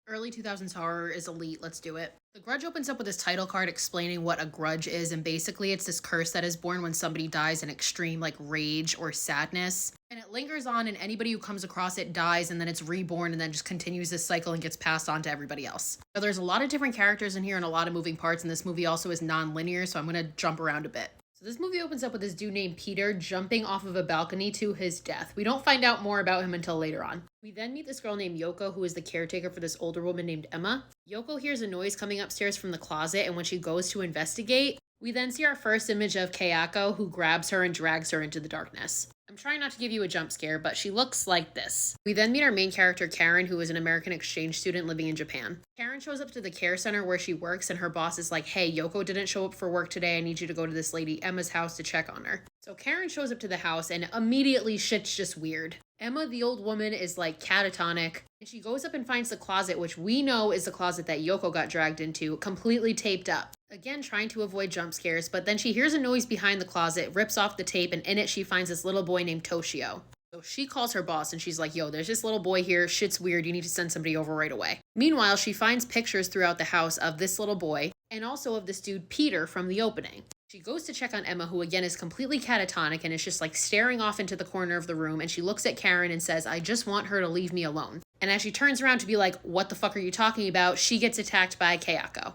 Early 2000s horror is elite. Let's do it. The Grudge opens up with this title card explaining what a grudge is, and basically it's this curse that is born when somebody dies in extreme like rage or sadness. And it lingers on, and anybody who comes across it dies, and then it's reborn, and then just continues this cycle and gets passed on to everybody else. So there's a lot of different characters in here and a lot of moving parts, and this movie also is non-linear, so I'm gonna jump around a bit. So this movie opens up with this dude named Peter jumping off of a balcony to his death. We don't find out more about him until later on. We then meet this girl named Yoko, who is the caretaker for this older woman named Emma. Yoko hears a noise coming upstairs from the closet, and when she goes to investigate, we then see our first image of Kayako, who grabs her and drags her into the darkness. I'm trying not to give you a jump scare, but she looks like this. We then meet our main character, Karen, who is an American exchange student living in Japan. Karen shows up to the care center where she works, and her boss is like, hey, Yoko didn't show up for work today. I need you to go to this lady Emma's house to check on her. So Karen shows up to the house, and immediately shit's just weird. Emma, the old woman, is like catatonic, and she goes up and finds the closet, which we know is the closet that Yoko got dragged into, completely taped up. Again, trying to avoid jump scares, but then she hears a noise behind the closet, rips off the tape, and in it she finds this little boy named Toshio. So she calls her boss and she's like, yo, there's this little boy here, shit's weird, you need to send somebody over right away. Meanwhile, she finds pictures throughout the house of this little boy and also of this dude Peter from the opening. She goes to check on Emma, who again is completely catatonic and is just like staring off into the corner of the room, and she looks at Karen and says, I just want her to leave me alone. And as she turns around to be like, what the fuck are you talking about? She gets attacked by Kayako.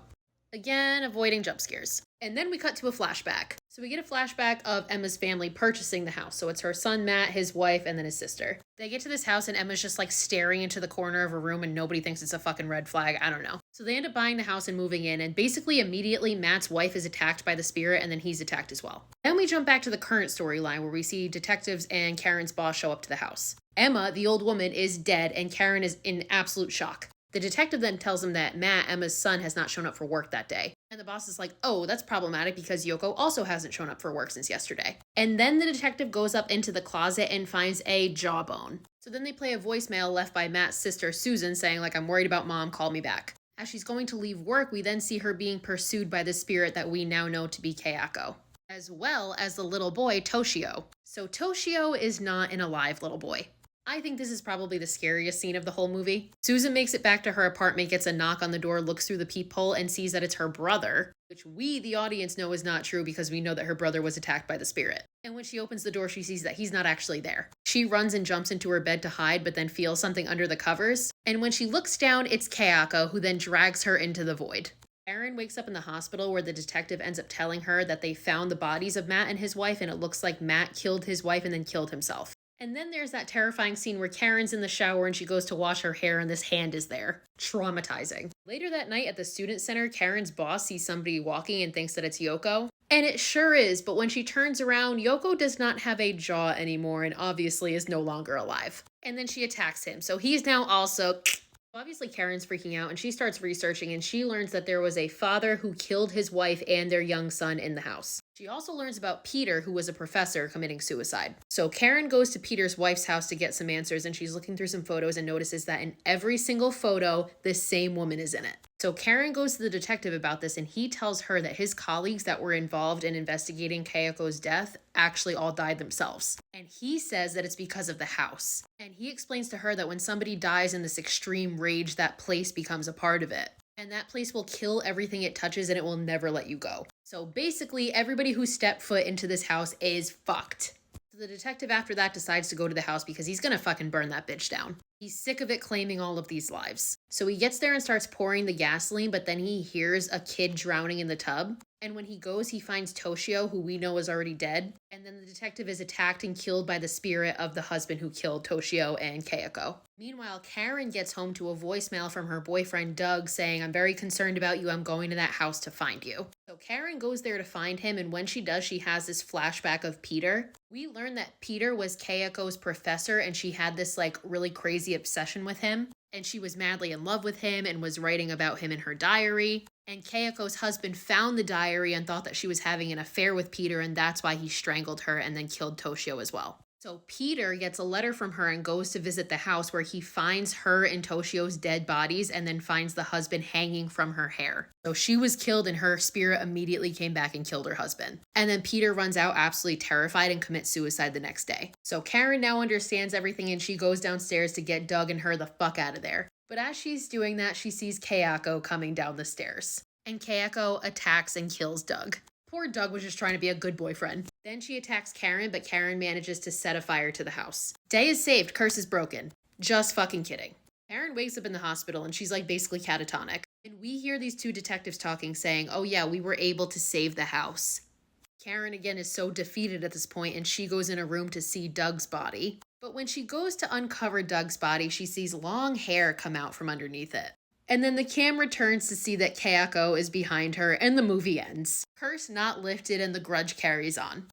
Again, avoiding jump scares. And then we cut to a flashback. So we get a flashback of Emma's family purchasing the house. So it's her son, Matt, his wife, and then his sister. They get to this house and Emma's just like staring into the corner of a room and nobody thinks it's a fucking red flag. I don't know. So they end up buying the house and moving in, and basically immediately Matt's wife is attacked by the spirit and then he's attacked as well. Then we jump back to the current storyline where we see detectives and Karen's boss show up to the house. Emma, the old woman, is dead and Karen is in absolute shock. The detective then tells him that Matt, Emma's son, has not shown up for work that day. And the boss is like, oh, that's problematic because Yoko also hasn't shown up for work since yesterday. And then the detective goes up into the closet and finds a jawbone. So then they play a voicemail left by Matt's sister, Susan, saying like, I'm worried about mom, call me back. As she's going to leave work, we then see her being pursued by the spirit that we now know to be Kayako, as well as the little boy, Toshio. So Toshio is not an alive little boy. I think this is probably the scariest scene of the whole movie. Susan makes it back to her apartment, gets a knock on the door, looks through the peephole, and sees that it's her brother, which we, the audience, know is not true because we know that her brother was attacked by the spirit. And when she opens the door, she sees that he's not actually there. She runs and jumps into her bed to hide, but then feels something under the covers. And when she looks down, it's Kayako, who then drags her into the void. Erin wakes up in the hospital where the detective ends up telling her that they found the bodies of Matt and his wife, and it looks like Matt killed his wife and then killed himself. And then there's that terrifying scene where Karen's in the shower and she goes to wash her hair and this hand is there. Traumatizing. Later that night at the student center, Karen's boss sees somebody walking and thinks that it's Yoko. And it sure is, but when she turns around, Yoko does not have a jaw anymore and obviously is no longer alive. And then she attacks him, so he's now also... Obviously, Karen's freaking out and she starts researching, and she learns that there was a father who killed his wife and their young son in the house. She also learns about Peter, who was a professor, committing suicide. So Karen goes to Peter's wife's house to get some answers, and she's looking through some photos and notices that in every single photo, this same woman is in it. So Karen goes to the detective about this, and he tells her that his colleagues that were involved in investigating Kayako's death actually all died themselves. And he says that it's because of the house. And he explains to her that when somebody dies in this extreme rage, that place becomes a part of it. And that place will kill everything it touches and it will never let you go. So basically, everybody who stepped foot into this house is fucked. So the detective after that decides to go to the house because he's gonna fucking burn that bitch down. He's sick of it claiming all of these lives. So he gets there and starts pouring the gasoline, but then he hears a kid drowning in the tub. And when he goes, he finds Toshio, who we know is already dead. And then the detective is attacked and killed by the spirit of the husband who killed Toshio and Kayako. Meanwhile, Karen gets home to a voicemail from her boyfriend, Doug, saying, I'm very concerned about you. I'm going to that house to find you. So Karen goes there to find him, and when she does, she has this flashback of Peter. We learn that Peter was Kayako's professor, and she had this like really crazy obsession with him. And she was madly in love with him and was writing about him in her diary. And Kayako's husband found the diary and thought that she was having an affair with Peter, and that's why he strangled her and then killed Toshio as well. So Peter gets a letter from her and goes to visit the house where he finds her and Toshio's dead bodies and then finds the husband hanging from her hair. So she was killed and her spirit immediately came back and killed her husband. And then Peter runs out absolutely terrified and commits suicide the next day. So Karen now understands everything and she goes downstairs to get Doug and her the fuck out of there. But as she's doing that, she sees Kayako coming down the stairs. And Kayako attacks and kills Doug. Poor Doug was just trying to be a good boyfriend. Then she attacks Karen, but Karen manages to set a fire to the house. Day is saved, curse is broken. Just fucking kidding. Karen wakes up in the hospital and she's like basically catatonic. And we hear these two detectives talking, saying, oh yeah, we were able to save the house. Karen again is so defeated at this point and she goes in a room to see Doug's body. But when she goes to uncover Doug's body, she sees long hair come out from underneath it. And then the camera turns to see that Kayako is behind her and the movie ends. Curse not lifted and the grudge carries on.